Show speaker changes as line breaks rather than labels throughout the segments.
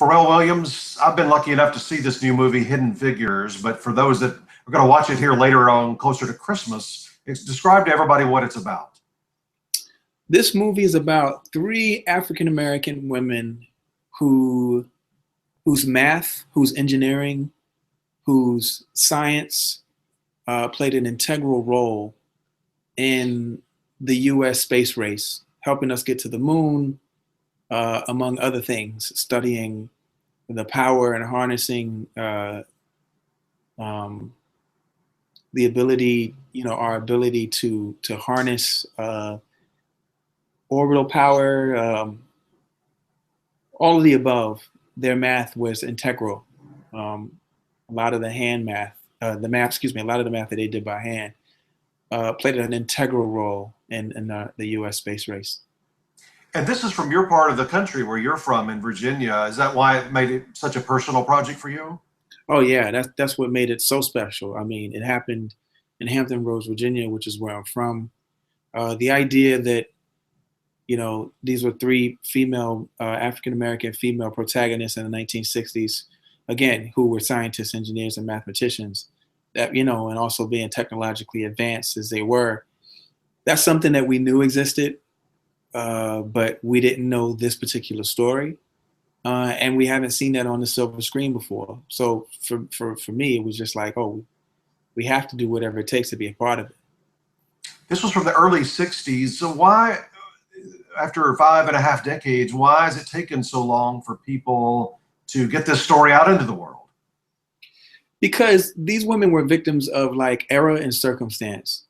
Pharrell Williams. I've been lucky enough to see this new movie, Hidden Figures, but for those that are going to watch it here later on, closer to Christmas, describe to everybody what it's about.
This movie is about three African American women whose math, whose engineering, whose science played an integral role in the U.S. space race, helping us get to the moon, among other things, studying the power and harnessing the ability, our ability to harness orbital power, all of the above. Their math was integral. A lot of the math that they did by hand played an integral role in the U.S. space race.
And this is from your part of the country where you're from in Virginia. Is that why it made it such a personal project for you?
Oh yeah, that's what made it so special. I mean, it happened in Hampton Roads, Virginia, which is where I'm from. The idea that, these were three female, African-American female protagonists in the 1960s, again, who were scientists, engineers, and mathematicians, that, and also being technologically advanced as they were. That's something that we knew existed, but we didn't know this particular story. And we haven't seen that on the silver screen before. So for me, it was just like, oh, we have to do whatever it takes to be a part of it.
This was from the early 60s. So why, after 5.5 decades, why has it taken so long for people to get this story out into the world?
Because these women were victims of like era and circumstance.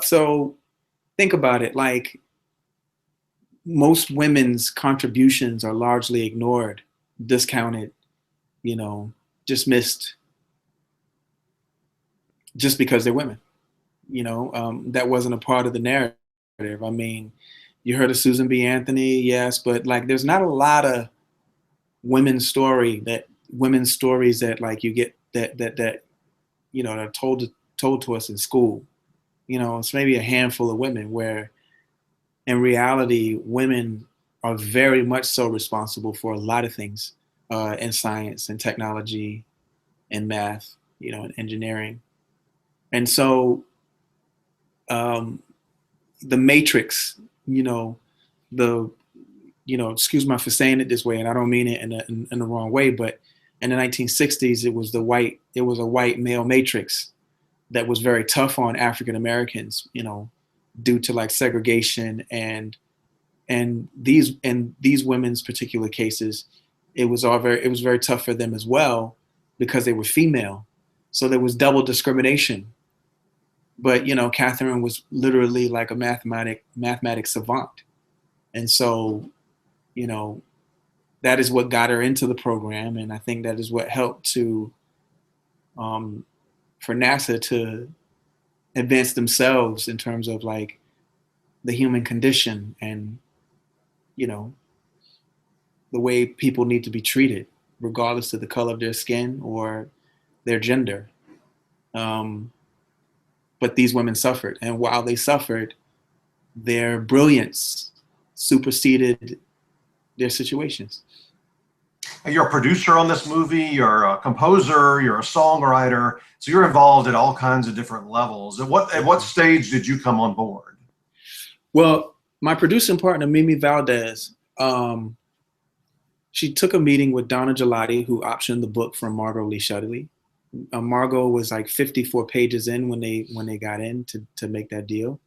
So think about it, like most women's contributions are largely ignored, discounted, dismissed, just because they're women. That wasn't a part of the narrative. I mean, you heard of Susan B. Anthony, yes, but like there's not a lot of women's stories that like you get that are told to us in school. It's maybe a handful of women where in reality, women are very much so responsible for a lot of things in science and technology and math, and engineering. And so the matrix, excuse me for saying it this way, and I don't mean it in the wrong way, but in the 1960s, it was a white male matrix that was very tough on African Americans, due to like segregation and these women's particular cases, it was very tough for them as well because they were female. So there was double discrimination. But Catherine was literally like a mathematics savant. And so, that is what got her into the program. And I think that is what helped for NASA to advance themselves in terms of like the human condition and, the way people need to be treated, regardless of the color of their skin or their gender. But these women suffered. And while they suffered, their brilliance superseded their situations.
And you're a producer on this movie, you're a composer, you're a songwriter, so you're involved at all kinds of different levels. At what stage did you come on board?
Well, my producing partner, Mimi Valdez, she took a meeting with Donna Gelati, who optioned the book from Margot Lee Shetterly. Margot was like 54 pages in when they got in to make that deal.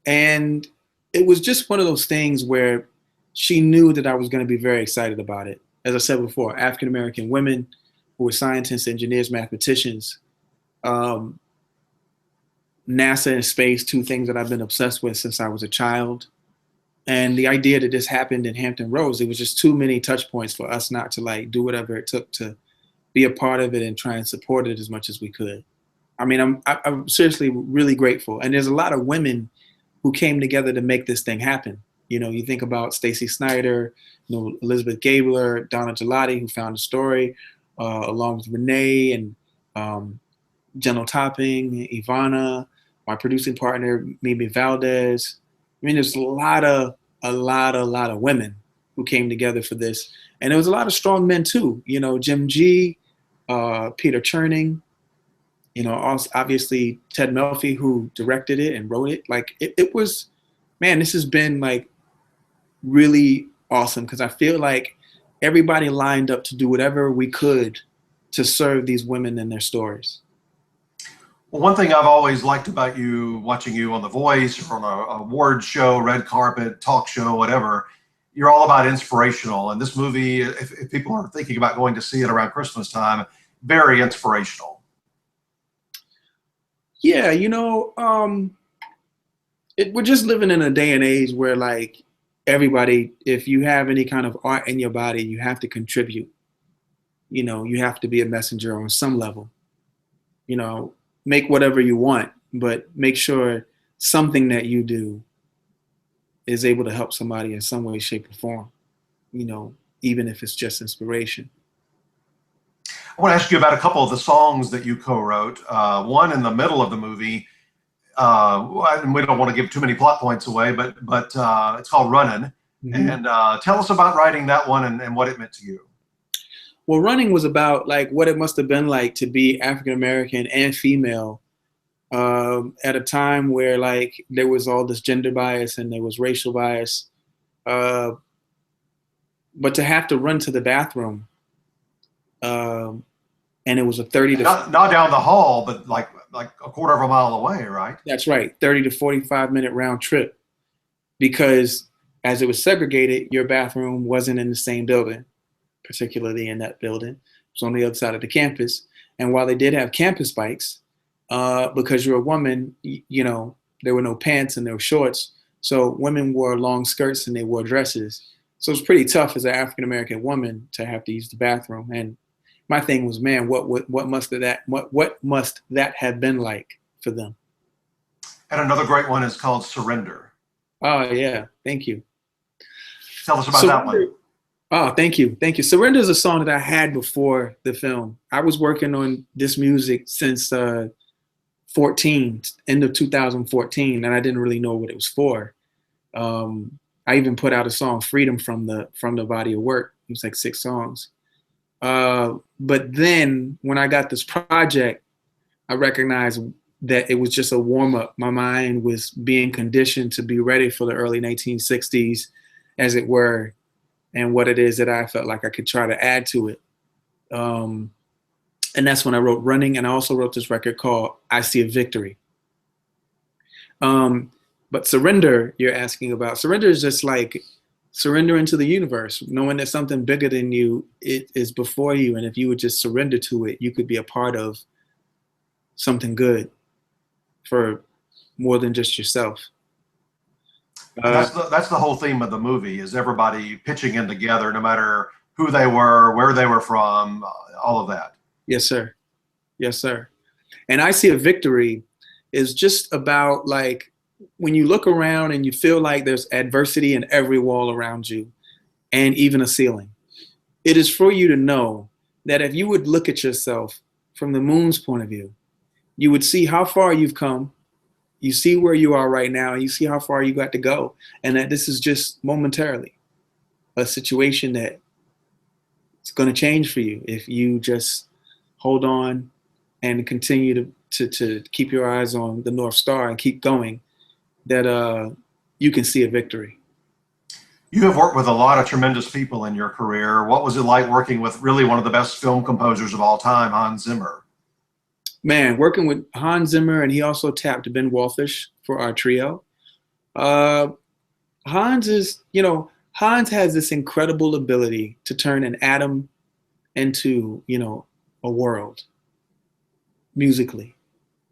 And it was just one of those things where she knew that I was going to be very excited about it. As I said before, African-American women who were scientists, engineers, mathematicians, NASA and space, two things that I've been obsessed with since I was a child. And the idea that this happened in Hampton Roads, it was just too many touch points for us not to like do whatever it took to be a part of it and try and support it as much as we could. I mean, I'm seriously really grateful. And there's a lot of women who came together to make this thing happen. You think about Stacey Snyder, Elizabeth Gabler, Donna Gelati, who found the story, along with Renee and Jenna Topping, Ivana, my producing partner, Mimi Valdez. I mean, there's a lot of women who came together for this. And there was a lot of strong men too, you know, Jim G, Peter Cherning, you know, also obviously Ted Melfi, who directed it and wrote it. Like it was, man, this has been like really awesome, because I feel like everybody lined up to do whatever we could to serve these women and their stories.
Well, one thing I've always liked about you, watching you on The Voice or on a award show, red carpet, talk show, whatever, you're all about inspirational. And this movie, if people are thinking about going to see it around Christmas time, very inspirational.
Yeah, you know, we're just living in a day and age where like everybody, if you have any kind of art in your body, you have to contribute. You know, you have to be a messenger on some level. You know, make whatever you want, but make sure something that you do is able to help somebody in some way, shape, or form, you know, even if it's just inspiration.
I want to ask you about a couple of the songs that you co-wrote. One in the middle of the movie, and we don't want to give too many plot points away, but it's called Runnin'. Mm-hmm. And tell us about writing that one and what it meant to you.
Well, Running was about like what it must have been like to be African American and female at a time where like there was all this gender bias and there was racial bias, but to have to run to the bathroom, and it was a 30 to
not down the hall, but like a quarter of a mile away, right?
That's right, 30 to 45-minute round trip, because as it was segregated, your bathroom wasn't in the same building. Particularly in that building. It was on the other side of the campus. And while they did have campus bikes, because you're a woman, you know, there were no pants and there were shorts. So women wore long skirts and they wore dresses. So it's pretty tough as an African-American woman to have to use the bathroom. And my thing was, man, what must that have been like for them?
And another great one is called Surrender.
Oh yeah, thank you.
Tell us about that one.
Oh, thank you. Thank you. Surrender is a song that I had before the film. I was working on this music since 14, end of 2014, and I didn't really know what it was for. I even put out a song, Freedom, from the body of work. It was like 6 songs. But then when I got this project, I recognized that it was just a warm-up. My mind was being conditioned to be ready for the early 1960s, as it were, and what it is that I felt like I could try to add to it. And that's when I wrote Running, and I also wrote this record called I See a Victory. But Surrender, you're asking about. Surrender is just like surrender into the universe, knowing that something bigger than you is before you, and if you would just surrender to it, you could be a part of something good for more than just yourself.
That's the whole theme of the movie, is everybody pitching in together, no matter who they were, where they were from, all of that.
Yes, sir. Yes, sir. And I See a Victory is just about like when you look around and you feel like there's adversity in every wall around you and even a ceiling. It is for you to know that if you would look at yourself from the moon's point of view, you would see how far you've come. You see where you are right now, and you see how far you got to go, and that this is just momentarily a situation that it's going to change for you if you just hold on and continue to keep your eyes on the North Star and keep going, that you can see a victory.
You have worked with a lot of tremendous people in your career. What was it like working with really one of the best film composers of all time, Hans Zimmer?
Man, working with Hans Zimmer, and he also tapped Ben Wolfish for our trio. Hans has this incredible ability to turn an atom into, a world musically.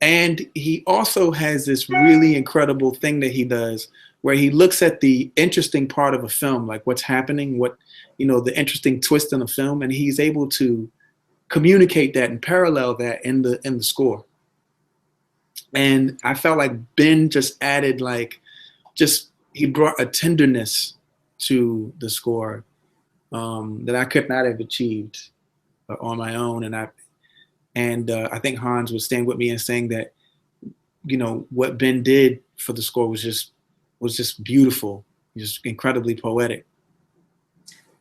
And he also has this really incredible thing that he does where he looks at the interesting part of a film, like what's happening, the interesting twist in the film, and he's able to communicate that and parallel that in the score. And I felt like Ben just added he brought a tenderness to the score that I could not have achieved on my own. And I think Hans would stand with me in saying that, what Ben did for the score was just beautiful, just incredibly poetic.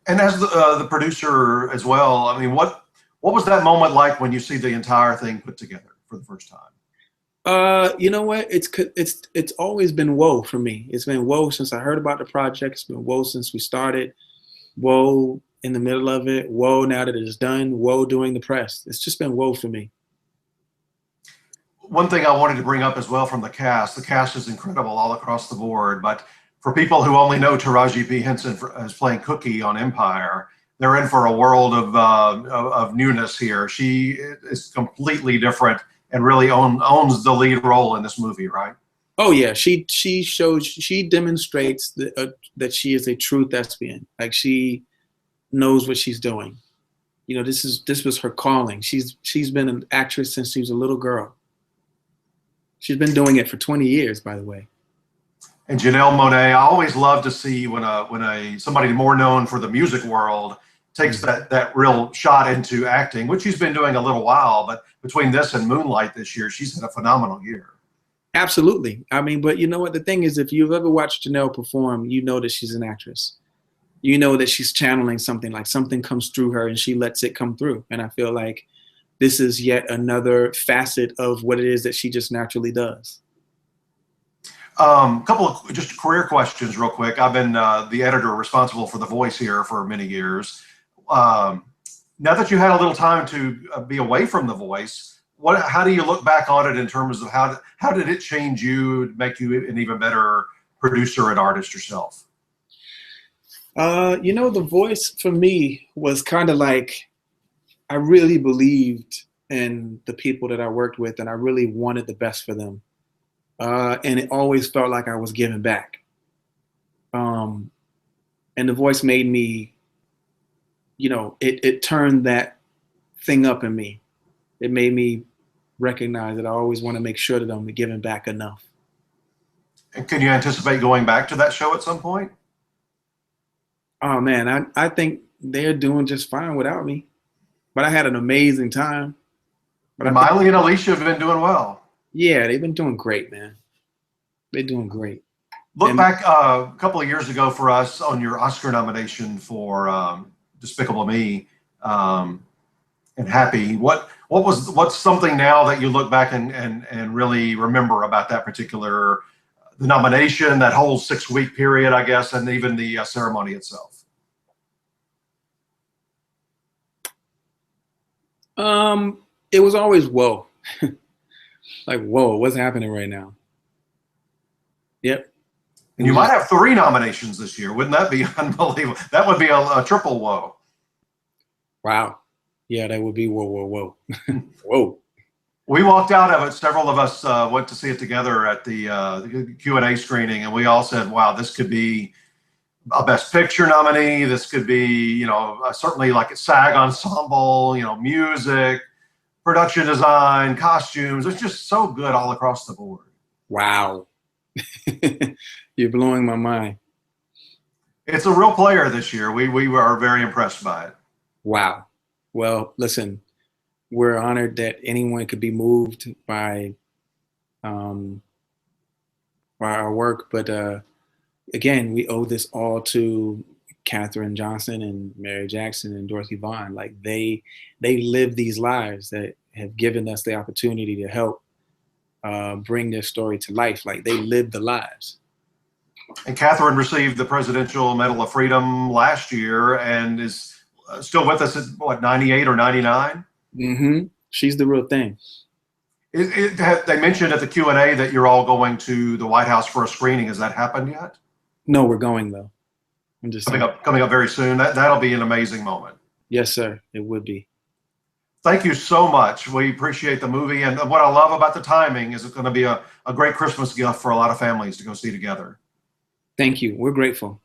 And as the producer as well, I mean, what was that moment like when you see the entire thing put together for the first time?
You know what? It's always been whoa for me. It's been whoa since I heard about the project. It's been whoa since we started. Whoa in the middle of it. Whoa now that it is done. Whoa doing the press. It's just been whoa for me.
One thing I wanted to bring up as well from the cast is incredible all across the board. But for people who only know Taraji P. Henson as playing Cookie on Empire, they're in for a world of newness here. She is completely different and really owns the lead role in this movie, right?
Oh yeah, she demonstrates that she is a true thespian. Like she knows what she's doing. You know, this was her calling. She's been an actress since she was a little girl. She's been doing it for 20 years, by the way.
And Janelle Monáe, I always love to see when somebody more known for the music world takes that real shot into acting, which she's been doing a little while, but between this and Moonlight this year, she's had a phenomenal year.
Absolutely. I mean, but you know what? The thing is, if you've ever watched Janelle perform, you know that she's an actress. You know that she's channeling something, like something comes through her and she lets it come through. And I feel like this is yet another facet of what it is that she just naturally does.
Couple of just career questions real quick. I've been the editor responsible for The Voice here for many years. Now that you had a little time to be away from The Voice, how do you look back on it in terms of how did it change you, make you an even better producer and artist yourself?
You know, The Voice for me was kind of like, I really believed in the people that I worked with and I really wanted the best for them. And it always felt like I was giving back. And The Voice made me, you know, it turned that thing up in me. It made me recognize that I always want to make sure that I'm giving back enough.
And can you anticipate going back to that show at some point?
Oh man, I think they're doing just fine without me. But I had an amazing time.
But Miley and Alicia have been doing well.
Yeah, they've been doing great, man. They're doing great.
Look back a couple of years ago for us on your Oscar nomination for Despicable Me and Happy. What's something now that you look back and really remember about that particular the nomination, that whole 6-week period, I guess, and even the ceremony itself?
It was always whoa. Like, whoa, what's happening right now? Yep.
And you might have 3 nominations this year. Wouldn't that be unbelievable? That would be a triple whoa.
Wow. Yeah, that would be whoa, whoa, whoa. Whoa.
We walked out of it. Several of us went to see it together at the Q&A screening, and we all said, wow, this could be a Best Picture nominee. This could be, you know, certainly like a SAG ensemble, you know, music, production design, costumes. It's just so good all across the board.
Wow. You're blowing my mind.
It's a real player this year. We are very impressed by it.
Wow. Well, listen, we're honored that anyone could be moved by our work. But again, we owe this all to Katherine Johnson and Mary Jackson and Dorothy Vaughan. Like they live these lives that have given us the opportunity to help bring their story to life. Like they live the lives.
And Katherine received the Presidential Medal of Freedom last year and is still with us at what, 98 or 99?
Mm-hmm. She's the real thing.
They mentioned at the Q&A that you're all going to the White House for a screening. Has that happened yet?
No, we're going though. I'm just
coming up very soon. That'll be an amazing moment.
Yes, sir. It would be.
Thank you so much. We appreciate the movie. And what I love about the timing is it's going to be a great Christmas gift for a lot of families to go see together.
Thank you. We're grateful.